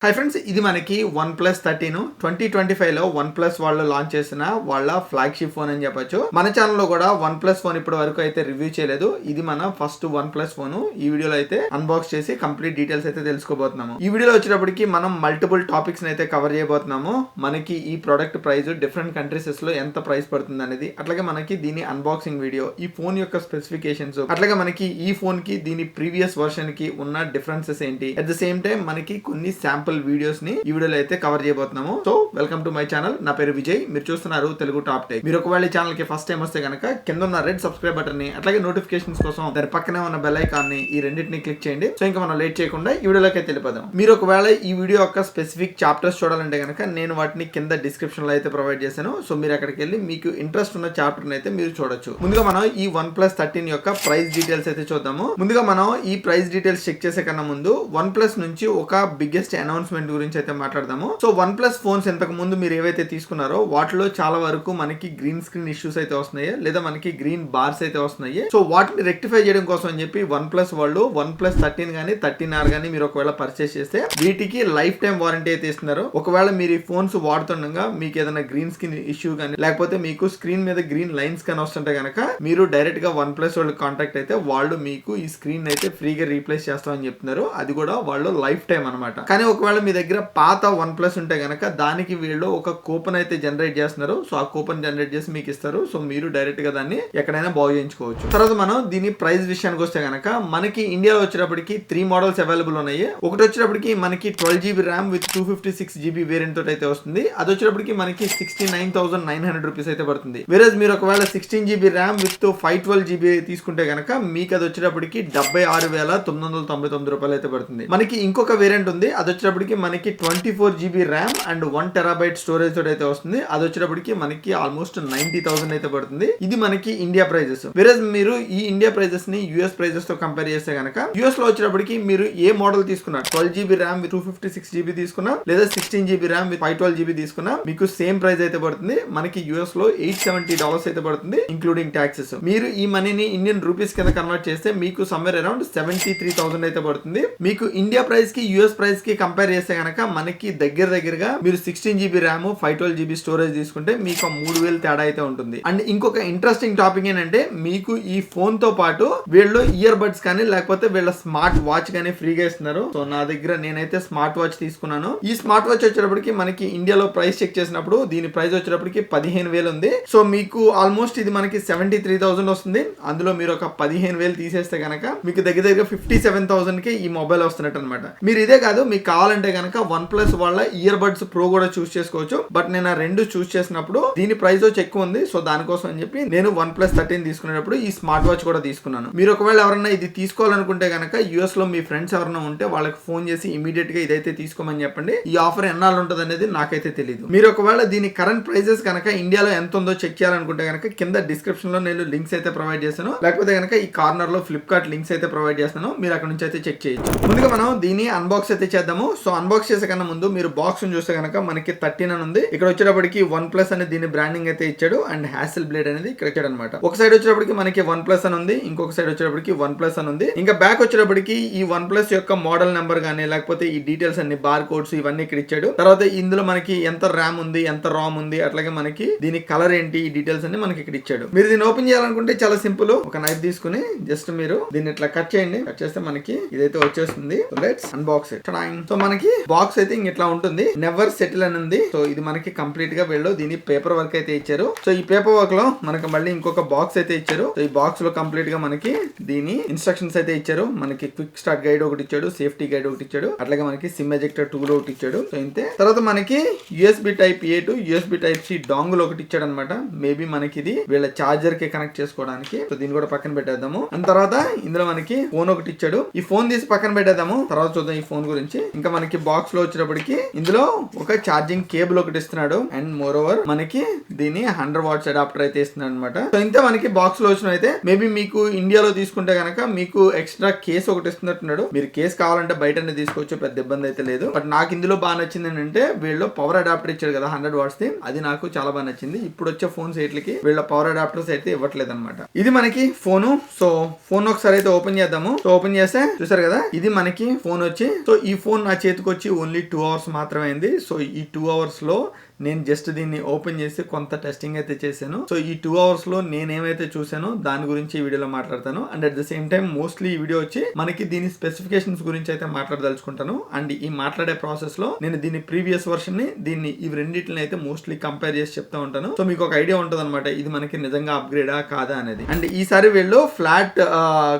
Hi friends, ఇది మనకి OnePlus 13 2025లో OnePlus వాళ్ళు లాంచ్ చేసిన వాళ్ళ ఫ్లాగ్షిప్ ఫోన్ అని చెప్పొచ్చు. మన ఛానల్లో కూడా OnePlus ఫోన్ ఇప్పటి వరకు అయితే రివ్యూ చేయలేదు. ఇది మన ఫస్ట్ OnePlus ఫోన్. ఈ వీడియోలో అయితే అన్బాక్స్ చేసి కంప్లీట్ డీటెయిల్స్ అయితే తెలుసుకోబోతున్నాము. ఈ వీడియోలో వచ్చేటప్పటికి మనం మల్టిపుల్ టాపిక్స్ అయితే కవర్ చేయబోతున్నాము. మనకి ఈ ప్రోడక్ట్ ప్రైస్ డిఫరెంట్ కంట్రీసెస్ లో ఎంత ప్రైస్ పడుతుంది అనేది, అట్లాగే మనకి దీని అన్బాక్సింగ్ వీడియో, ఈ ఫోన్ యొక్క స్పెసిఫికేషన్స్, అట్లాగే మనకి ఈ ఫోన్ కి దీని ప్రీవియస్ వర్షన్ కి ఉన్న డిఫరెన్సెస్ ఏంటి, అట్ ద సేమ్ టైం మనకి కొన్ని శాంపుల్ వీడియోస్ ని ఈ వీడియోలో అయితే కవర్ చేయబోతున్నాము. So welcome to my channel. నా పేరు విజయ్, మీరు చూస్తున్నారు తెలుగు టాప్ టెక్. మీరు ఒకవేళ ఈ ఛానల్ కి ఫస్ట్ టైం వస్తే కనుక కింద ఉన్న రెడ్ సబ్స్క్రైబ్ బటన్ ని, అట్లాగే నోటిఫికేషన్స్ కోసం దాని పక్కనే ఉన్న బెల్ ఐకాన్ ని, ఈ రెండింటిని క్లిక్ చేయండి. సో ఇంకా మనం లేట్ చేయకుండా ఈ వీడియోలోకి వెళ్ళిపోదాం. మీరు ఒకవేళ ఈ వీడియో యొక్క స్పెసిఫిక్ చాప్టర్స్ చూడాలంటే కనుక నేను వాటిని కింద డిస్క్రిప్షన్ లో అయితే ప్రొవైడ్ చేశాను. సో మీరు అక్కడికి వెళ్ళి మీకు ఇంట్రెస్ట్ ఉన్న చాప్టర్ అయితే మీరు చూడొచ్చు. ముందుగా మనం ఈ OnePlus 13 యొక్క ప్రైస్ డీటెయిల్స్ అయితే చూద్దాము. ముందుగా మనం ఈ ప్రైస్ డీటెయిల్స్ చెక్ చేసే కన్నా ముందు OnePlus నుంచి ఒక బిగ్గెస్ట్ అనౌన్స్మెంట్ గురించి అయితే మాట్లాడదాము. సో OnePlus ఫోన్స్ ఇంతకు ముందు మీరు ఏవైతే తీసుకున్నారో వాటిలో చాలా వరకు మనకి గ్రీన్ స్క్రీన్ ఇష్యూస్ అయితే వస్తున్నాయి, లేదా మనకి గ్రీన్ బార్స్ అయితే వస్తున్నాయి. సో వాటిని రెక్టిఫై చేయడం కోసం అని చెప్పి OnePlus వాళ్ళు OnePlus 13 గానీ 13R గానీ మీరు ఒకవేళ పర్చేస్ చేస్తే వీటికి లైఫ్ టైం వారంటీ అయితే ఇస్తున్నారు. ఒకవేళ మీరు ఈ ఫోన్స్ వాడుతుండగా మీకు ఏదైనా గ్రీన్ స్క్రీన్ ఇష్యూ కానీ, లేకపోతే మీకు స్క్రీన్ మీద గ్రీన్ లైన్స్ కానీ వస్తుంటే కనుక మీరు డైరెక్ట్ గా OnePlus వాళ్ళు కాంటాక్ట్ అయితే వాళ్ళు మీకు ఈ స్క్రీన్ అయితే ఫ్రీగా రీప్లేస్ చేస్తామని చెప్తున్నారు. అది కూడా వాళ్ళు లైఫ్ టైం అనమాట. కానీ ఒకవేళ మీ దగ్గర పాత OnePlus ఉంటే గనక దానికి వీళ్ళు ఒక కూపన్ అయితే జనరేట్ చేస్తున్నారు. సో ఆ కూపన్ జనరేట్ చేసి మీకు ఇస్తారు. సో మీరు డైరెక్ట్ గా దాన్ని ఎక్కడైనా బాగు చేయించుకోవచ్చు. తర్వాత మనం దీని ప్రైస్ విషయానికి వస్తే గనక మనకి ఇండియాలో వచ్చేటప్పటికి 3 మోడల్స్ అవైలబుల్ ఉన్నాయి. ఒకటి వచ్చేటప్పటికి మనకి 12GB RAM with 256GB variant తోటి అయితే వస్తుంది. అది వచ్చేటప్పటికి మనకి 69,900 రూపీస్ అయితే పడుతుంది. వేరేజ్ మీరు ఒకవేళ 16GB ర్యామ్ విత్ 512GB తీసుకుంటే గనక మీకు అది వచ్చేటప్పటికి 76,999 రూపాయలు అయితే పడుతుంది. మనకి ఇంకొక వేరియంట్ ఉంది. అది వచ్చేటప్పటికి మనకి 24GB RAM and 1TB storage తోటి అయితే వస్తుంది. అది వచ్చేటప్పటికి మనకి ఆల్మోస్ట్ 90,000 అయితే పడుతుంది. ఇది మనకి ఇండియా ప్రైజెస్. వేరేజ్ మీరు ఈ ఇండియా ప్రైజెస్ ని యూఎస్ ప్రైజెస్ తో కంపేర్ చేస్తే గనక యూఎస్ లో వచ్చేటప్పటికి మీరు ఏ మోడల్ తీసుకున్నా, 12GB ర్యామ్ విత్ 256GB తీసుకున్నా, లేదా 16GB ర్యామ్ విత్ 512GB తీసుకున్నా మీకు సేమ్ ప్రైస్ అయితే పడుతుంది. మనకి యూఎస్ లో $870 అయితే పడుతుంది ఇంక్లూడింగ్ ట్యాక్సెస్. మీరు ఈ మనీని ఇండియన్ రూపీస్ కింద కన్వర్ట్ చేస్తే మీకు సమ్వేర్ అరౌండ్ 73,000 అయితే పడుతుంది. మీకు ఇండియా ప్రైస్ కి యూఎస్ ప్రైస్ కి కంపేర్ చేస్తే గనక మనకి దగ్గరగా మీరు 16GB ర్యామ్ 512GB స్టోరేజ్ తీసుకుంటే మీకు 3,000 తేడా అయితే ఉంటుంది. అండ్ ఇంకొక ఇంట్రెస్టింగ్ టాపిక్ ఏంటంటే మీకు ఈ ఫోన్ తో పాటు వీళ్ళు ఇయర్ బడ్స్ కానీ లేకపోతే వీళ్ళ స్మార్ట్ వాచ్ కానీ ఫ్రీగా ఇస్తున్నారు. సో నా దగ్గర నేనైతే స్మార్ట్ వాచ్ తీసుకున్నాను. ఈ స్మార్ట్ వాచ్ వచ్చేటప్పటికి మనకి ఇండియాలో ప్రైస్ చెక్ చేసినప్పుడు దీని ప్రైస్ వచ్చేటప్పటికి 15,000 ఉంది. సో మీకు ఆల్మోస్ట్ ఇది మనకి 73,000 వస్తుంది. అందులో మీరు ఒక 15,000 తీసేస్తే కనుక మీకు దగ్గర 57,000 కి ఈ మొబైల్ వస్తున్నట్టు అనమాట. మీరు ఇదే కాదు, మీకు కావాలంటే కనుక OnePlus వాళ్ళ ఇయర్ బడ్స్ ప్రో కూడా చూస్ చేసుకోవచ్చు. బట్ నేను ఆ రెండు చూస్ చేసినప్పుడు దీని ప్రైస్ వచ్చి ఎక్కువ ఉంది. సో దానికోసం అని చెప్పి నేను OnePlus 13 తీసుకునేటప్పుడు ఈ స్మార్ట్ వాచ్ కూడా తీసుకున్నాను. మీరు ఒకవేళ ఎవరైనా ఇది తీసుకోవాలనుకుంటే కనుక యూఎస్ లో మీ ఫ్రెండ్స్ ఎవరైనా ఉంటే వాళ్ళకి ఫోన్ చేసి ఇమీడియట్ గా ఇదైతే తీసుకోమని చెప్పండి. ఈ ఆఫర్ ఎన్నాళ్ళు ఉంటుంది అనేది నాకైతే తెలియదు. మీరు ఒకవేళ దీని కరెంట్ ప్రైసెస్ కనుక ఇండియాలో ఎంత ఉందో చెక్ చేయాలనుకుంటే కనుక కింద డిస్క్రిప్షన్ లో నేను లింక్స్ అయితే ప్రొవైడ్ చేస్తాను, లేకపోతే కనుక ఈ కార్నర్ లో ఫ్లిప్కార్ట్ లింక్స్ అయితే ప్రొవైడ్ చేస్తాను. మీరు అక్కడ నుంచి అయితే చెక్ చేయొచ్చు. ముందుగా మనం దీన్ని అన్బాక్స్ అయితే చేద్దాము. సో అన్బాక్స్ చేసే కన్నా ముందు మీరు బాక్స్ చూస్తే కనుక మనకి 13 అని ఉంది. ఇక్కడ వచ్చేటప్పటికి OnePlus అనేది దీని బ్రాండింగ్ అయితే ఇచ్చాడు అండ్ హ్యాసిల్ బ్లేడ్ అనేది ఇక్కడ ఇచ్చాడు అనమాట. ఒక సైడ్ వచ్చేటప్పటికి మనకి OnePlus అని ఉంది, ఇంకొక సైడ్ వచ్చేటప్పటికి OnePlus అని ఉంది. ఇంకా బ్యాక్ వచ్చేటప్పటికి ఈ OnePlus యొక్క మోడల్ నెంబర్ గానీ లేకపోతే ఈ డీటెయిల్స్ అన్ని బార్ కోడ్స్ ఇవన్నీ ఇక్కడ ఇచ్చాడు. తర్వాత ఇందులో మనకి ఎంత ర్యామ్ ఉంది, ఎంత రామ్ ఉంది, అట్లాగే మనకి దీని కలర్ ఏంటి, ఈ డీటెయిల్స్ అన్ని మనకి ఇక్కడ ఇచ్చాడు. మీరు దీన్ని ఓపెన్ చేయాలనుకుంటే చాలా సింపుల్. ఒక నైఫ్ తీసుకుని జస్ట్ మీరు దీన్ని ఇట్లా కట్ చేయండి. కట్ చేస్తే మనకి ఇదైతే వచ్చేస్తుంది. Let's unbox it. సో మనకి బాక్స్ అయితే ఇట్లా ఉంటుంది. నెవర్ సెటిల్ అని ఉంది. సో ఇది మనకి కంప్లీట్ గా వీళ్ళు దీని పేపర్ వర్క్ అయితే ఇచ్చారు. సో ఈ పేపర్ వర్క్ లో మనకి మళ్ళీ ఇంకొక బాక్స్ అయితే ఇచ్చారు. సో ఈ బాక్స్ లో కంప్లీట్ గా మనకి దీని ఇన్స్ట్రక్షన్స్ అయితే ఇచ్చారు. మనకి క్విక్ స్టార్ట్ గైడ్ ఒకటి ఇచ్చాడు, సేఫ్టీ గైడ్ ఒకటి ఇచ్చాడు, అట్లాగే మనకి సిమ్ ఎజెక్టర్ టూల్ ఒకటి ఇచ్చాడు. సో ఇంతే. తర్వాత మనకి USB type A to USB type C డాంగుల్ ఒకటి ఇచ్చాడు అనమాట. మేబీ మనకి ఇది వీళ్ళ చార్జర్ కి కనెక్ట్ చేసుకోవడానికి. సో దీన్ని కూడా పక్కన పెట్టేద్దాము. అండ్ తర్వాత ఇందులో మనకి ఫోన్ ఒకటి ఇచ్చాడు. ఈ ఫోన్ తీసి పక్కన పెట్టేద్దాము, తర్వాత చూద్దాం ఈ ఫోన్ గురించి. ఇంకా మనకి బాక్స్ లో వచ్చేటప్పటికి ఇందులో ఒక ఛార్జింగ్ కేబుల్ ఒకటి ఇస్తున్నాడు అండ్ మోర్ ఓవర్ మనకి దీని 100 వాట్స్ అడాప్టర్ అయితే ఇస్తున్నాడు అనమాట. సో ఇంతే మనకి బాక్స్ లో వచ్చిన అయితే మేబీ మీకు ఇండియాలో తీసుకుంటే కనుక మీకు ఎక్స్ట్రా కేస్ ఒకటి ఇస్తున్నట్టున్నాడు. మీరు కేస్ కావాలంటే బయటనే తీసుకోవచ్చు, పెద్ద ఇబ్బంది అయితే లేదు. బట్ నాకు ఇందులో బాగా నచ్చింది ఏంటంటే వీళ్ళు పవర్ అడాప్టర్ ఇచ్చాడు కదా 100 వాట్స్ ది, అది నాకు చాలా బాగా నచ్చింది. ఇప్పుడు వచ్చే ఫోన్స్ ఎట్లకి వీళ్ళ పవర్ అడాప్టర్స్ అయితే ఇవ్వట్లేదు అనమాట. ఇది మనకి ఫోను. సో ఫోన్ ఒకసారి అయితే ఓపెన్ చేద్దాము. సో ఓపెన్ చేస్తే చూసారు కదా, ఇది మనకి ఫోన్ వచ్చి. సో ఈ ఫోన్ నా చేతికి వచ్చి ఓన్లీ 2 అవర్స్ మాత్రమే అయింది. సో ఈ 2 అవర్స్ లో నేను జస్ట్ దీన్ని ఓపెన్ చేసి కొంత టెస్టింగ్ అయితే చేశాను. సో ఈ 2 అవర్స్ లో నేనేమైతే చూసానో దాని గురించి ఈ వీడియోలో మాట్లాడతాను. And at the same time mostly ఈ వీడియో వచ్చి మనకి దీని స్పెసిఫికేషన్స్ గురించి అయితే మాట్లాడదలుచుకుంటాను. అండ్ ఈ మాట్లాడే ప్రాసెస్ లో నేను దీని ప్రీవియస్ వర్షన్ ని దీన్ని ఇవి రెండింటిని అయితే మోస్ట్లీ కంపేర్ చేసి చెప్తా ఉంటాను. సో మీకు ఒక ఐడియా ఉంటుంది అనమాట ఇది మనకి నిజంగా అప్గ్రేడా కాదా అనేది. అండ్ ఈసారి వీళ్ళు ఫ్లాట్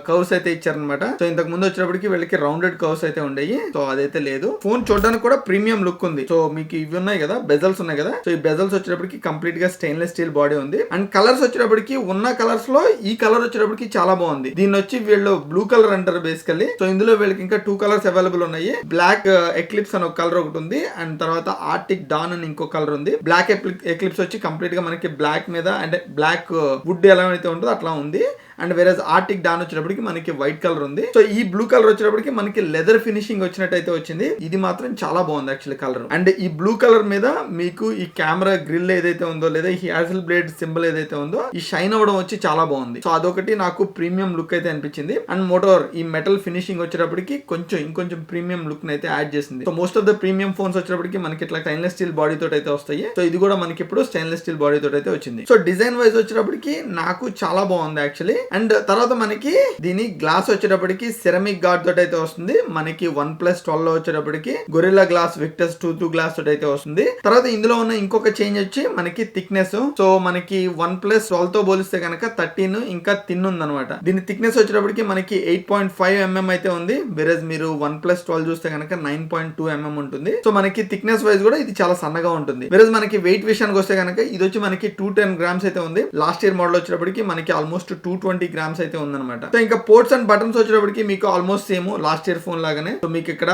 కర్వ్స్ అయితే ఇచ్చారనమాట. సో ఇంతకు ముందు వచ్చినప్పటికి వీళ్ళకి రౌండెడ్ కర్వ్స్ అయితే ఉండేవి. సో అదైతే లేదు. ఫోన్ చూడడానికి కూడా ప్రీమియం లుక్ ఉంది. సో మీకు ఇవి ఉన్నాయి కదా, బెజల్స్ ఉన్నాయి కదా. సో ఈ బెజల్స్ వచ్చేటప్పటికి కంప్లీట్ గా స్టెయిన్లెస్ స్టీల్ బాడీ ఉంది. అండ్ కలర్స్ వచ్చేటప్పటికి ఉన్న కలర్స్ లో ఈ కలర్ వచ్చేటప్పటికి చాలా బాగుంది. దీన్ని వచ్చి వీళ్ళు బ్లూ కలర్ అంటారు బేసికల్లీ. సో ఇందులో వీళ్ళకి ఇంకా 2 కలర్స్ అవైలబుల్ ఉన్నాయి. బ్లాక్ ఎక్లిప్స్ అని ఒక కలర్ ఒకటి ఉంది. అండ్ తర్వాత ఆర్టిక్ డాన్ అని ఇంకో కలర్ ఉంది. బ్లాక్ ఎక్లిప్స్ వచ్చి కంప్లీట్ గా మనకి బ్లాక్ మీద అంటే బ్లాక్ వుడ్ ఎలా అయితే ఉంటుందో అట్లా ఉంది. అండ్ వేరే ఆర్టిక్ డాన్ వచ్చేటప్పటికి మనకి వైట్ కలర్ ఉంది. సో ఈ బ్లూ కలర్ వచ్చేటప్పటికి మనకి లెదర్ ఫినిషింగ్ వచ్చినట్టయితే వచ్చింది. ఇది మాత్రం చాలా బాగుంది యాక్చువల్లీ కలర్. అండ్ ఈ బ్లూ కలర్ మీద మీకు ఈ కెమెరా గ్రిల్ ఏదైతే ఉందో లేదా ఈ హ్యాజల్ బ్లేడ్ సింబల్ ఏదైతే ఉందో ఈ షైన్ అవ్వడం వచ్చి చాలా బాగుంది. సో అదొకటి నాకు ప్రీమియం లుక్ అయితే అనిపించింది. అండ్ మోటోర్ ఈ మెటల్ ఫినిషింగ్ వచ్చేటప్పటికి ఇంకొంచెం ప్రీమియం లుక్ అయితే యాడ్ చేసింది. So most of the premium phones వచ్చేటప్పటికి మనకి ఇట్లా స్టెయిన్లెస్ స్టీల్ బాడీ తోటి అయితే వస్తాయి. సో ఇది కూడా మనకి ఇప్పుడు స్టెయిన్లెస్ స్టీల్ బాడీ తోటి అయితే వచ్చింది. సో డిజైన్ వైజ్ వచ్చేటప్పటికి నాకు చాలా బాగుంది యాక్చువల్లీ. అండ్ తర్వాత మనకి దీని గ్లాస్ వచ్చేటప్పటికి సెరమిక్ గార్డ్ తోటి అయితే వస్తుంది. మనకి OnePlus 12 లో వచ్చేటప్పటికి గొరిల్లా గ్లాస్ విక్టస్ 2 గ్లాస్ తోటి అయితే వస్తుంది. తర్వాత ఇందులో ఉన్న ఇంకొక చేంజ్ వచ్చి మనకి థిక్నెస్. సో మనకి OnePlus 12 తో పోలిస్తే కనుక 13 ఇంకా థిన్ ఉంది అనమాట. దీని థిక్నెస్ వచ్చేటప్పటికి మనకి 8.5 mm అయితే ఉంది. వేరేజ్ మీరు OnePlus 12 చూస్తే కనుక 9.2 mm ఉంటుంది. సో మనకి థిక్నెస్ వైజ్ కూడా ఇది చాలా సన్నగా ఉంటుంది. వేరేజ్ మనకి వెయిట్ విషయానికి వస్తే కనుక ఇది వచ్చి మనకి 210 grams అయితే ఉంది. లాస్ట్ ఇయర్ మోడల్ వచ్చేటప్పటికి మనకి ఆల్మోస్ట్ 220 grams అయితే ఉందన్నమాట. సో ఇంకా పోర్ట్స్ అండ్ బటన్స్ వచ్చేటప్పటికి మీకు almost same last year phone లాగానే. సో మీకు ఇక్కడ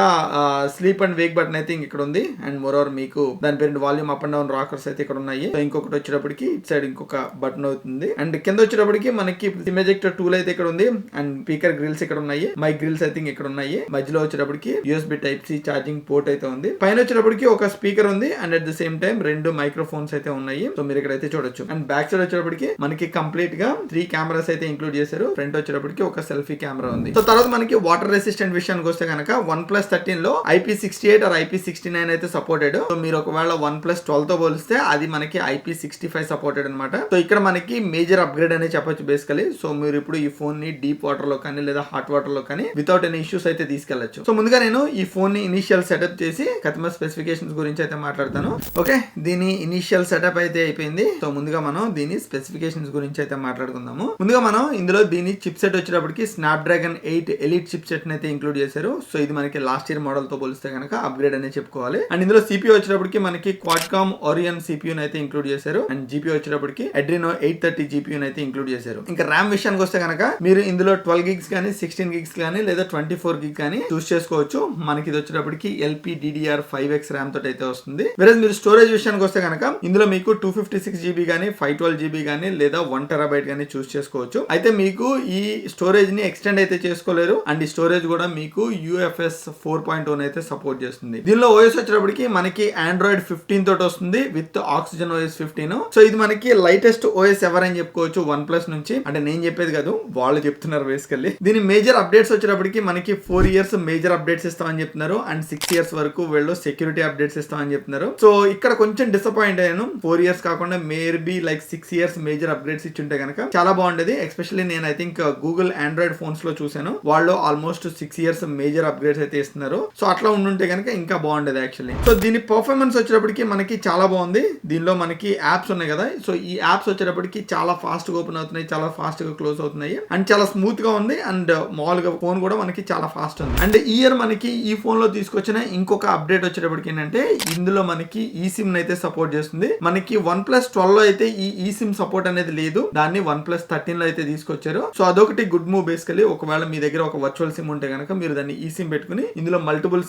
స్లీప్ అండ్ వేక్ బటన్ అయితే ఇక్కడ ఉంది. అండ్ మోర్ ఓవర్ మీకు దాని పేరు volume up and down rockers అయితే ఇక్కడ ఉన్నాయి. సో ఇంకొకటి వచ్చేటప్పటికి ఇట్ సైడ్ ఇంకొక బటన్ అవుతుంది. అండ్ కింద వచ్చేటప్పటికి మనకి సిమ్ ఎజెక్టర్ టూల్ అయితే ఇక్కడ ఉంది. అండ్ స్పీకర్ గ్రిల్స్ ఇక్కడ ఉన్నాయి. మైక్ గ్రిల్స్ అయితే ఇక్కడ ఉన్నాయి. మధ్యలో వచ్చేటప్పటికి USB Type-C ఛార్జింగ్ పోర్ట్ అయితే ఉంది. పైన వచ్చేటప్పటికి ఒక స్పీకర్ ఉంది. And at the same time 2 microphones అయితే ఉన్నాయి. సో మీరు ఇక్కడ అయితే చూడొచ్చు. అండ్ బ్యాక్ సైడ్ వచ్చేటప్పటికి మనకి కంప్లీట్ గా 3 కెమెరాస్ అయితే ఇంక్లూడ్ చేశారు. ఫ్రంట్ వచ్చేటప్పటికి ఒక సెల్ఫీ కెమెరా ఉంది. సో తర్వాత మనకి వాటర్ రెసిస్టెంట్ విషయానికి వస్తే కనుక OnePlus 13 లో IP68 ఆర్ IP69 అయితే సపోర్టెడ్. సో మీరు ఒకవేళ OnePlus 12 తో పోలిస్తే అది మనకి IP65 సపోర్టెడ్ అనమాట. సో ఇక్కడ మనకి మేజర్ అప్గ్రేడ్ అనే చెప్పొచ్చు బేసికలీ. సో మీరు ఇప్పుడు ఈ ఫోన్ ని డీప్ వాటర్ లో కానీ లేదా హాట్ వాటర్ లో కానీ వితౌట్ ఎనీ ఇష్యూస్ అయితే తీసుకెళ్లొచ్చు. సో ముందుగా నేను ఈ ఫోన్ ని ఇనిషియల్ సెటప్ చేసి కస్టమర్ స్పెసిఫికేషన్స్ గురించి అయితే మాట్లాడతాను. ఓకే, దీని ఇనిషియల్ సెటప్ అయితే అయిపోయింది. సో ముందుగా మనం దీని స్పెసిఫికేషన్స్ గురించి అయితే మాట్లాడుకుందాము. ముందుగా మనం ఇందులో దీని చిప్ సెట్ వచ్చేటప్పటికి స్నాప్డ్రాగన్ 8 ఎలిట్ చిప్ సెట్ అయితే ఇంక్లూడ్ చేశారు. సో ఇది మనకి లాస్ట్ ఇయర్ మోడల్ తో పోలిస్తే కనుక అప్గ్రేడ్ అనే చెప్పుకోవాలి. అండ్ ఇందులో CPU వచ్చేటప్పటికి మనకి Qualcomm Oryon CPU అయితే ఇంక్లూడ్ చేశారు. అండ్ GPU వచ్చేటప్పటికి Adreno 830 GPU అయితే ఇంక్లూడ్ చేశారు. ఇంకా RAM విషయానికి వస్తే కనుక మీరు ఇందులో 12 gigs కానీ 16 gigs కానీ లేదా 24 gigs కానీ చూస్ చేసుకోవచ్చు. మనకి ఇది వచ్చేటప్పటికి LPDDR5X RAM తోటి అయితే వస్తుంది. వేరే మీరు స్టోరేజ్ విషయానికి వస్తే కనుక ఇందులో మీకు 256 GB కానీ 512 GB కానీ లేదా 1 TB కానీ చూస్ చేసుకోవచ్చు. అయితే మీకు ఈ స్టోరేజ్ ని ఎక్స్టెండ్ అయితే చేసుకోలేరు. అండ్ ఈ స్టోరేజ్ కూడా మీకు UFS 4.1 అయితే సపోర్ట్ చేస్తుంది. దీనిలో OS వచ్చేటప్పటికి మనకి Android 15 తోటి వస్తుంది విత్ Oxygen OS 15. సో ఇది మనకి లైటెస్ట్ OS ఎవర్ అని చెప్పుకోవచ్చు OnePlus నుంచి. అంటే నేను చెప్పేది కాదు, వాళ్ళు చెప్తున్నారు బేసికల్లీ. దీని మేజర్ అప్డేట్స్ వచ్చేటప్పటికి మనకి 4 years మేజర్ అప్డేట్స్ ఇస్తామని చెప్తున్నారు. అండ్ 6 years వరకు వీళ్ళు సెక్యూరిటీ అప్డేట్స్ ఇస్తామని చెప్తున్నారు. సో ఇక్కడ కొంచెం డిసప్పాయింట్ అయ్యాను. 4 years కాకుండా maybe like 6 years major updates ఇచ్చుంటే కనుక చాలా బాగుండేది. ఎస్పెషల్లీ నేను I think Google Android phones లో చూసాను, వాళ్ళు ఆల్మోస్ట్ 6 years మేజర్ అప్గ్రేడ్స్ అయితే ఇస్తున్నారు. సో అట్లా ఉండుంటే కనుక ఇంకా బాగుండేది యాక్చువల్లీ. సో దీని పర్ఫార్మెన్స్ వచ్చేటప్పటికి మనకి చాలా బాగుంది. దీనిలో మనకి యాప్స్ ఉన్నాయి కదా, సో ఈ యాప్స్ వచ్చేటప్పటికి చాలా ఫాస్ట్ గా ఓపెన్ అవుతున్నాయి, చాలా ఫాస్ట్ గా క్లోజ్ అవుతున్నాయి. అండ్ చాలా స్మూత్ గా ఉంది. అండ్ మామూలుగా ఫోన్ కూడా మనకి చాలా ఫాస్ట్ ఉంది. అండ్ ఈ ఇయర్ మనకి ఈ ఫోన్ లో తీసుకొచ్చిన ఇంకొక అప్డేట్ వచ్చేటప్పటికి ఏంటంటే ఇందులో మనకి ఈ సిమ్ అయితే సపోర్ట్ చేస్తుంది. మనకి OnePlus 12 లో అయితే ఈ సిమ్ సపోర్ట్ అనేది లేదు. దాన్ని OnePlus 13 లో అయితే తీసుకొచ్చారు. సో అదొకటి గుడ్ మూవ్ బేసికలీ. ఒకవేళ మీ దగ్గర ఒక వర్చువల్ సిమ్ ఉంటే కనుక మీరు దాన్ని ఈ సిమ్ పెట్టుకుని ఇందులో మల్టిపుల్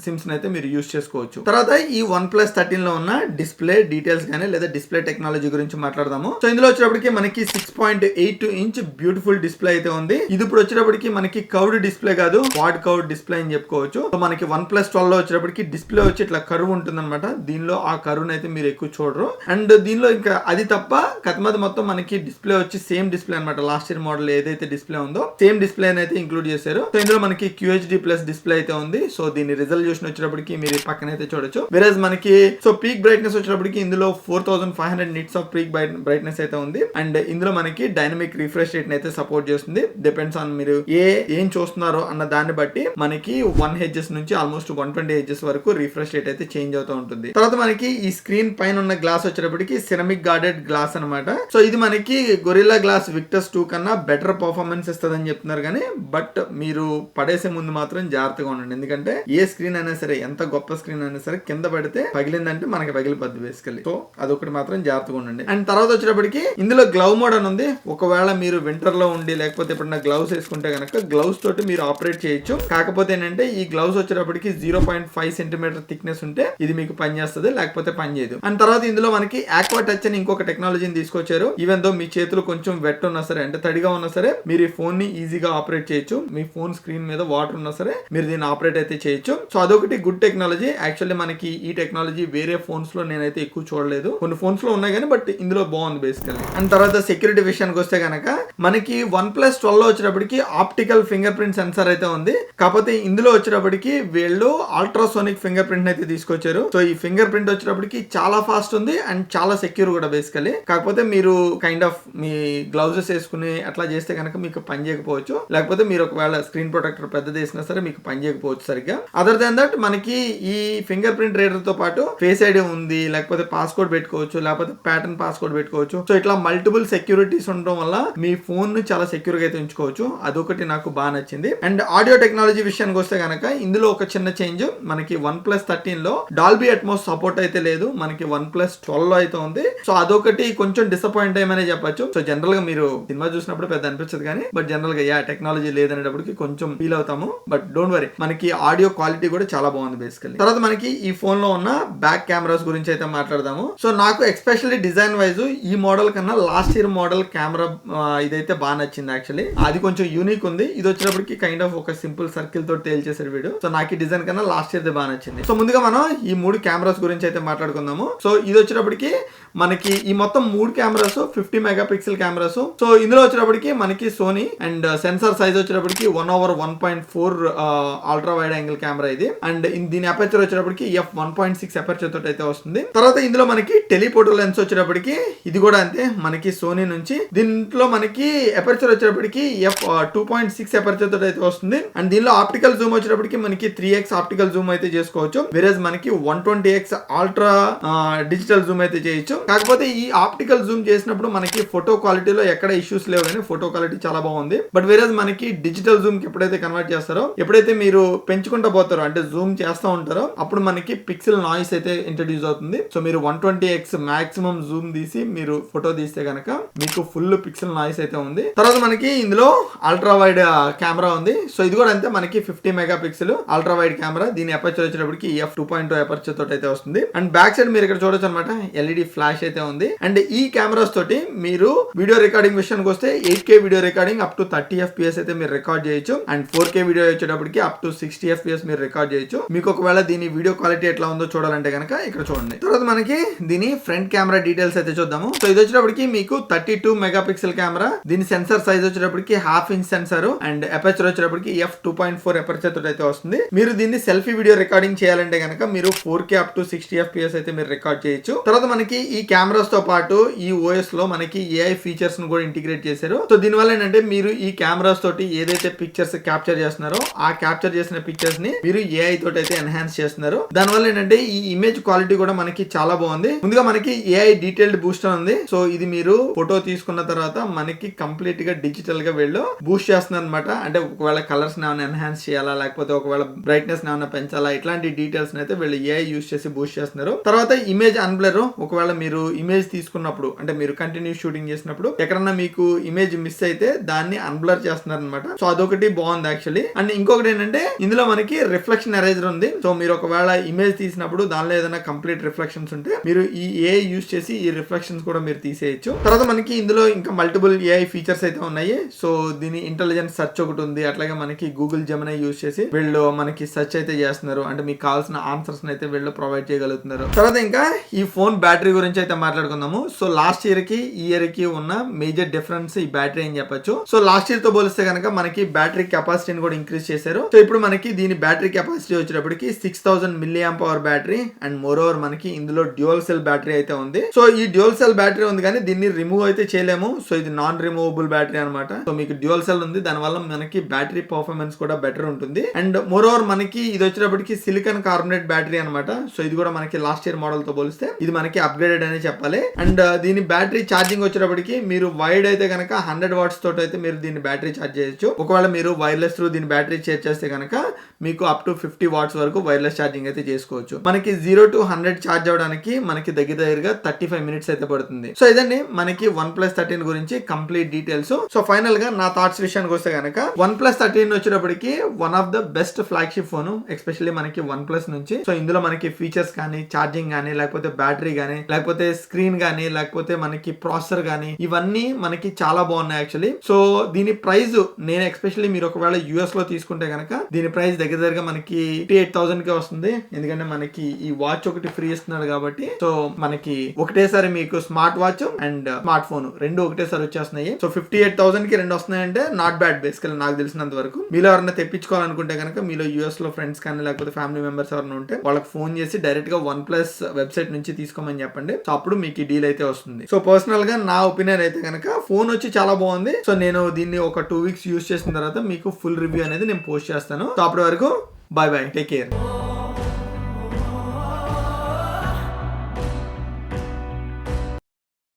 సిమ్స్ అయితే మీరు యూస్ చేసుకోవచ్చు. తర్వాత ఈ OnePlus 13 లో ఉన్న డిస్ప్లే డీటెయిల్స్ కానీ లేదా డిస్ప్లే టెక్నాలజీ గురించి మాట్లాడదాము. సో ఇందులో వచ్చేటప్పటికి మనకి 6.82 inch బ్యూటిఫుల్ డిస్ప్లే అయితే ఉంది. ఇది ఇప్పుడు వచ్చేటప్పటికి మనకి కర్వ్డ్ డిస్ప్లే కాదు, క్వాడ్ కర్వ్డ్ డిస్ప్లే అని చెప్పుకోవచ్చు. సో మనకి OnePlus 12 లో వచ్చేటప్పటికి డిస్ప్లే వచ్చి ఇట్లా కర్వ్ ఉంటుంది అనమాట. దీనిలో ఆ కర్వ్ అయితే మీరు ఎక్కువ చూడరు. అండ్ దీనిలో ఇంకా అది తప్ప కథమది మొత్తం మనకి డిస్ప్లే వచ్చి సేమ్ డిస్ప్లే అనమాట. అనమాట. లాస్ట్ ఇయర్ మోడల్ ఏదైతే డిస్ప్లే ఉందో సేమ్ డిస్ప్లే అయితే ఇంక్లూడ్ చేశారు. సో ఇందులో మనకి QHD+ డిస్ప్లే అయితే ఉంది. సో దీని రిజల్యూషన్ వచ్చేటప్పటికి మీరు పక్కన అయితే చూడొచ్చు. వెరస్ మనకి సో పీక్ బ్రైట్నెస్ వచ్చేటప్పటికి ఇందులో 4500 నిట్స్ ఆఫ్ పీక్ బ్రైట్నెస్ అయితే ఉంది. అండ్ ఇందులో మనకి డైనమిక్ రిఫ్రెష్ రేట్ అయితే సపోర్ట్ చేస్తుంది. డిపెండ్స్ ఆన్ మీరు ఏం చూస్తున్నారో అన్న దాన్ని బట్టి మనకి 1 Hz నుంచి ఆల్మోస్ట్ 120 Hz వరకు రిఫ్రెష్ రేట్ అయితే చేంజ్ అవుతూ ఉంటుంది. తర్వాత మనకి ఈ స్క్రీన్ పైన ఉన్న గ్లాస్ వచ్చేటప్పటికి సిరమిక్ గార్డెడ్ గ్లాస్ అనమాట. సో ఇది మనకి గొరిల్లా గ్లాస్ విక్టస్ 2 కన్నా బెటర్ పర్ఫార్మెన్స్ ఇస్తుందని చెప్తున్నారు కానీ బట్ మీరు పడేసే ముందు మాత్రం జాగ్రత్తగా ఉండండి. ఎందుకంటే ఏ స్క్రీన్ అయినా సరే, ఎంత గొప్ప స్క్రీన్ అయినా సరే, కింద పడితే పగిలిందంటే మనకి పగిలిపోద్ది బేసికల్లీ. సో అదొకటి మాత్రం జాగ్రత్తగా ఉండండి. అండ్ తర్వాత వచ్చేటప్పటికి ఇందులో గ్లవ్ మోడ్ అని ఉంది. ఒకవేళ మీరు వింటర్ లో ఉండి లేకపోతే ఎప్పుడన్నా గ్లౌస్ వేసుకుంటే కనుక గ్లౌస్ తోటి మీరు ఆపరేట్ చేయొచ్చు. కాకపోతే ఏంటంటే ఈ గ్లౌస్ వచ్చేటప్పటికి 0.5 సెంటీమీటర్ థిక్నెస్ ఉంటే ఇది మీకు పనిచేస్తుంది, లేకపోతే పని చేయదు. అండ్ తర్వాత ఇందులో మనకి ఆక్వా టచ్ అని ఇంకొక టెక్నాలజీని తీసుకొచ్చారు. ఈవెన్ దో మీ చేతులు కొంచెం వెట్ ఉన్నా సరే, అంటే తడిగా ఉన్నా సరే, మీరు ఈ ఫోన్ ని ఈజీగా ఆపరేట్ చేయొచ్చు. మీ ఫోన్ స్క్రీన్ మీద వాటర్ ఉన్నా సరే మీరు దీన్ని ఆపరేట్ అయితే చేయొచ్చు. సో అదొకటి గుడ్ టెక్నాలజీ. యాక్చువల్లీ మనకి ఈ టెక్నాలజీ వేరే ఫోన్స్ లో నేనైతే ఎక్కువ చూడలేదు. కొన్ని ఫోన్స్ లో ఉన్నాయి కానీ బట్ ఇందులో బాగుంది బేసికల్లీ. అండ్ తర్వాత సెక్యూరిటీ విషయానికి వస్తే కనుక మనకి OnePlus 12 లో వచ్చేటప్పటికి ఆప్టికల్ ఫింగర్ ప్రింట్ సెన్సార్ అయితే ఉంది. కాకపోతే ఇందులో వచ్చేటప్పటికి వీళ్ళు అల్ట్రాసోనిక్ ఫింగర్ ప్రింట్ అయితే తీసుకొచ్చారు. సో ఈ ఫింగర్ ప్రింట్ వచ్చేటప్పటికి చాలా ఫాస్ట్ ఉంది అండ్ చాలా సెక్యూర్ కూడా బేసికల్లీ. కాకపోతే మీరు కైండ్ ఆఫ్ మీ గ్లౌజెస్ వేసుకుని అట్లా చేస్తే కనుక మీకు పని చేయకపోవచ్చు, లేకపోతే మీరు ఒకవేళ స్క్రీన్ ప్రొటెక్టర్ పెద్దది వేసినా సరే మీకు పని చేయకపోవచ్చు సరిగ్గా. అదర్ దాన్ దట్ మనకి ఈ ఫింగర్ ప్రింట్ రీడర్ తో పాటు ఫేస్ ఐడి ఉంది, లేకపోతే పాస్కోడ్ పెట్టుకోవచ్చు, లేకపోతే ప్యాటర్న్ పాస్కోడ్ పెట్టుకోవచ్చు. సో ఇట్లా మల్టిపుల్ సెక్యూరిటీస్ ఉండడం వల్ల మీ ఫోన్ ని చాలా సెక్యూర్ గా అయితే ఉంచుకోవచ్చు. అదొకటి నాకు బాగా నచ్చింది. అండ్ ఆడియో టెక్నాలజీ విషయానికి వస్తే కనుక ఇందులో ఒక చిన్న చేంజ్. మనకి OnePlus 13 లో డాల్బీ అట్మోస్ సపోర్ట్ అయితే లేదు, మనకి OnePlus 12 లో అయితే ఉంది. సో అదొకటి కొంచెం డిసప్పాయింట్ అయ్యమనే చెప్పొచ్చు. సో జనరల్ గా మీరు సినిమా చూసినప్పుడు పెద్ద అనిపించదు కానీ బట్ జనరల్ గా టెక్నాలజీ లేదనేటప్పటికి కొంచెం ఫీల్ అవుతాము. బట్ డోంట్ వరీ, మనకి ఆడియో క్వాలిటీ కూడా చాలా బాగుంది బేసికల్లీ. తర్వాత మనకి ఈ ఫోన్ లో ఉన్న బ్యాక్ కెమెరాస్ గురించి అయితే మాట్లాడదాము. సో నాకు ఎక్స్పెషల్లీ డిజైన్ వైజ్ ఈ మోడల్ కన్నా లాస్ట్ ఇయర్ మోడల్ కెమెరా ఇదైతే బాగా నచ్చింది. యాక్చువల్లీ అది కొంచెం యూనిక్ ఉంది. ఇది వచ్చేటప్పటికి కైండ్ ఆఫ్ ఒక సింపుల్ సర్కిల్ తో తేల్చేసాడు వీడు. సో నాకు ఈ డిజైన్ కన్నా లాస్ట్ ఇయర్ బాగా నచ్చింది. సో ముందుగా మనం ఈ 3 కెమెరాస్ గురించి అయితే మాట్లాడుకుందాము. సో ఇది వచ్చేటప్పటికి మనకి ఈ మొత్తం 3 కెమెరాస్ 50 మెగాపిక్సెల్ కెమెరాస్. సో ఇందులో వచ్చేటప్పటికి మనకి సోనీ అండ్ సెన్సార్ సైజ్ వచ్చేటప్పటికి 1/1.4 అల్ట్రా వైడ్ యాంగిల్ కెమెరా ఇది. అండ్ దీని అపర్చర్ వచ్చేటప్పటికి f1.6 అపర్చర్ తోటి అయితే వస్తుంది. తర్వాత ఇందులో మనకి టెలిఫోటో లెన్స్ వచ్చేటప్పటికి ఇది కూడా అంతే, మనకి సోనీ నుంచి. దీంట్లో మనకి అపర్చర్ వచ్చేటప్పటికి f2.6 అపర్చర్ తోటి అయితే వస్తుంది. అండ్ దీనిలో ఆప్టికల్ జూమ్ వచ్చేటప్పటికి మనకి 3x ఆప్టికల్ జూమ్ అయితే చేసుకోవచ్చు. వేరేజ్ మనకి 120x అల్ట్రా డిజిటల్ జూమ్ అయితే చేయొచ్చు. కాకపోతే ఈ ఆప్టికల్ జూమ్ చేసినప్పుడు మనకి ఫోటో క్వాలిటీలో ఎక్కడ ఇష్యూస్ లేవు కానీ ఫోటో క్వాలిటీ చాలా బాగుంది. బట్ వేరేజ్ మనకి డిజిటల్ జూమ్ కి ఎప్పుడైతే కన్వర్ట్ చేస్తారో, ఎప్పుడైతే మీరు పెంచుకుంటూ పోతారో అంటే జూమ్ చేస్తూ ఉంటారో అప్పుడు మనకి పిక్సెల్ నాయిస్ అయితే ఇంట్రడ్యూస్ అవుతుంది. సో మీరు 120x మాక్సిమం జూమ్ తీసి మీరు ఫోటో తీస్తే కనుక మీకు ఫుల్ పిక్సెల్ నాయిస్ అయితే ఉంది. తర్వాత మనకి ఇందులో అల్ట్రా వైడ్ కెమెరా ఉంది. సో ఇది కూడా అంతే, మనకి 50 మెగాపిక్సెల్ అల్ట్రా వైడ్ కెమెరా. దీని అపర్చర్ వచ్చేటప్పటికి f2.2 అపర్చర్ తోటి అయితే వస్తుంది. అండ్ బ్యాక్ సైడ్ మీరు ఇక్కడ చూడొచ్చు అనమాట, ఎల్ఈడి ఫ్లాష్ అయితే ఉంది. అండ్ ఈ కెమెరాస్ తోటి మీరు వీడియో రికార్డింగ్ విషయానికి వస్తే 8K video recording up to 30 FPS అయితే మీరు రికార్డ్ చేయొచ్చు. అండ్ 4K వీడియో వచ్చేటప్పటికి అప్ టు 60 FPS మీరు రికార్డ్ చేయొచ్చు. మీకు ఒకవేళ దీని వీడియో క్వాలిటీ ఎట్లా ఉందో చూడాలంటే కనుక ఇక్కడ చూడండి. తర్వాత మనకి దీని ఫ్రంట్ కెమెరా డీటెయిల్స్ అయితే చూద్దాము. సో ఇది వచ్చేటప్పటికి మీకు 32 మెగాపిక్సెల్ కెమెరా. దీని సెన్సార్ సైజ్ వచ్చేటప్పటికి 1/2 ఇంచ్ సెన్సార్ అండ్ అపర్చర్ వచ్చేటప్పటికి f2.4 అపర్చర్ తోటి అయితే వస్తుంది. మీరు దీన్ని సెల్ఫీ వీడియో రికార్డింగ్ చేయాలంటే కనుక మీరు 4K అప్ టు 60 FPS అయితే మీరు రికార్డ్ చేయొచ్చు. తర్వాత మనకి ఈ కెమెరాస్ తో పాటు ఈ OS లో మనకి AI ఫీచర్స్ ను కూడా ఇంటిగ్రేట్ చేశారు. సో దీనివల్ల ఏంటంటే మీరు ఈ కెమెరాస్ తోటి ఏదైతే పిక్చర్స్ క్యాప్చర్ చేస్తున్నారో ఆ క్యాప్చర్ చేసిన పిక్చర్స్ ని మీరు AI తోటి అయితే ఎన్హాన్స్ చేస్తున్నారు. దానివల్ల ఏంటంటే ఈ ఇమేజ్ క్వాలిటీ కూడా మనకి చాలా బాగుంది. ముందుగా మనకి AI డీటెయిల్డ్ బూస్టర్ ఉంది. సో ఇది మీరు ఫోటో తీసుకున్న తర్వాత మనకి కంప్లీట్ గా డిజిటల్ గా వీళ్ళు బూస్ట్ చేస్తున్నారు అనమాట. అంటే ఒకవేళ కలర్స్ ఏమైనా ఎన్హాన్స్ చేయాలా, లేకపోతే ఒకవేళ బ్రైట్నెస్ ఏమైనా పెంచాలా, ఇట్లాంటి డీటెయిల్స్ అయితే వీళ్ళు AI యూస్ చేసి బూస్ట్ చేస్తున్నారు. తర్వాత ఇమేజ్ అన్బ్లర్, ఒకవేళ మీరు ఇమేజ్ తీసుకున్నప్పుడు అంటే మీరు కంటిన్యూ షూటింగ్ చేసినప్పుడు ఎక్కడన్నా మీకు ఇమేజ్ మిస్ అయితే దాన్ని అన్బ్లర్ చేస్తున్నారు అనమాట. సో అదొకటి బాగుంది యాక్చువల్లీ. అండ్ ఇంకొకటి ఏంటంటే ఇందులో మనకి రిఫ్లెక్షన్ ఎరేజర్ ఉంది. సో మీరు ఒకవేళ ఇమేజ్ తీసినప్పుడు దానిలో ఏదైనా కంప్లీట్ రిఫ్లెక్షన్స్ ఉంటే మీరు ఈ AI యూస్ చేసి ఈ రిఫ్లెక్షన్స్ కూడా మీరు తీసేయచ్చు. తర్వాత మనకి ఇందులో ఇంకా మల్టిపుల్ AI ఫీచర్స్ అయితే ఉన్నాయి. సో దీని ఇంటెలిజెంట్ సెర్చ్ ఒకటి ఉంది. అట్లాగే మనకి గూగుల్ జెమినీ యూస్ చేసి వీళ్ళు మనకి సెర్చ్ అయితే చేస్తున్నారు. అంటే మీకు కావాల్సిన ఆన్సర్స్ అయితే వీళ్ళు ప్రొవైడ్ చేయగలుగుతున్నారు. తర్వాత ఇంకా ఈ ఫోన్ బ్యాటరీ గురించి అయితే మాట్లాడుకుందాము. సో లాస్ట్ ఇయర్ కి ఈ ఇయర్ కి ఉన్న మేజర్ డిఫరెన్స్ ఈ బ్యాటరీ అని చెప్పొచ్చు. సో లాస్ట్ ఇయర్ తో పోలిస్తే కనుక మనకి బ్యాటరీ కెపాసిటీని కూడా ఇంక్రీజ్ చేశారు. సో ఇప్పుడు మనకి దీని బ్యాటరీ కెపాసిటీ వచ్చేటప్పటికి 6000 mAh battery and more over మనకి ఇందులో డ్యూయల్ సెల్ బ్యాటరీ అయితే ఉంది. సో ఈ డ్యూయల్ సెల్ బ్యాటరీ ఉంది కానీ దీన్ని రిమూవ్ అయితే చేయలేము. సో ఇది నాన్ రిమూవబుల్ బ్యాటరీ అనమాట. సో మీకు డ్యూయల్ సెల్ ఉంది, దానివల్ల మనకి బ్యాటరీ పర్ఫార్మెన్స్ కూడా బెటర్ ఉంటుంది. అండ్ మోర్ ఓవర్ మనకి ఇది వచ్చేటప్పటికి సిలికాన్ కార్బోనేట్ బ్యాటరీ అనమాట. సో ఇది కూడా మనకి లాస్ట్ ఇయర్ మోడల్ తో పోలిస్తే ఇది మనకి అప్గ్రేడెడ్ అనే చెప్పాలి. అండ్ దీని బ్యాటరీ ఛార్జింగ్ వచ్చేటప్పటికి మీరు వైడ్ అయితే కనుక 100 watts తోటి అయితే మీరు దీన్ని బ్యాటరీ ఛార్జ్ చేయొచ్చు. ఒకవేళ మీరు వైర్లెస్ త్రూ దీని బ్యాటరీ చేస్తే కనుక మీకు అప్ టు 50 watts వరకు వైర్లెస్ ఛార్జింగ్ అయితే చేసుకోవచ్చు. మనకి 0 to 100 ఛార్జ్ అవడానికి మనకి దగ్గరగా 35 minutes అయితే పడుతుంది. సో ఇదండి మనకి OnePlus 13 గురించి కంప్లీట్ డీటెయిల్స్. సో ఫైనల్ గా నా థాట్స్ విషయానికి వస్తే కనుక OnePlus 13 వచ్చేటప్పటికి one of the best flagship phone especially మనకి OnePlus నుంచి. సో ఇందులో మనకి ఫీచర్స్ కానీ, ఛార్జింగ్ కానీ, లేకపోతే బ్యాటరీ కానీ, లేకపోతే స్క్రీన్ కానీ, లేకపోతే మనకి ప్రాసెసర్ కానీ ఇవన్నీ మనకి చాలా బాగున్నాయి యాక్చువల్లీ. సో దీని ప్రైస్ నేను ఎస్పెషల్లీ మీరు ఒకవేళ యూఎస్ లో తీసుకుంటే కనుక దీని ప్రైస్ దగ్గరగా మనకి 58,000 కే వస్తుంది. ఎందుకంటే మనకి ఈ వాచ్ ఒకటి ఫ్రీ ఇస్తున్నాడు కాబట్టి. సో మనకి ఒకటేసారి మీకు smart watch and smart phone రెండు ఒకటేసారి వచ్చేస్తున్నాయి. సో 58,000 కి రెండు వస్తున్నాయంటే నాట్ బ్యాడ్ బేసికల్ నాకు తెలిసినంత వరకు. మీలో ఎవరైనా తెప్పించుకోవాలనుకుంటే కనుక మీలో యూఎస్ లో ఫ్రెండ్స్ కానీ లేకపోతే ఫ్యామిలీ మెంబర్స్ ఎవరైనా ఉంటే వాళ్ళకి ఫోన్ చేసి డైరెక్ట్ గా OnePlus వెబ్సైట్ నుంచి తీసుకోమని చెప్పండి. సో అప్పుడు మీకు ఈ డీల్ అయితే వస్తుంది. సో పర్సనల్ గా నా ఒపీనియన్ అయితే కనుక ఫోన్ వచ్చి చాలా బాగుంది. సో నేను దీన్ని ఒక 2 weeks యూజ్ చేసిన తర్వాత మీకు ఫుల్ రివ్యూ అనేది నేను పోస్ట్ చేస్తాను. సో అప్పటి వరకు బాయ్ బాయ్, టేక్ కేర్.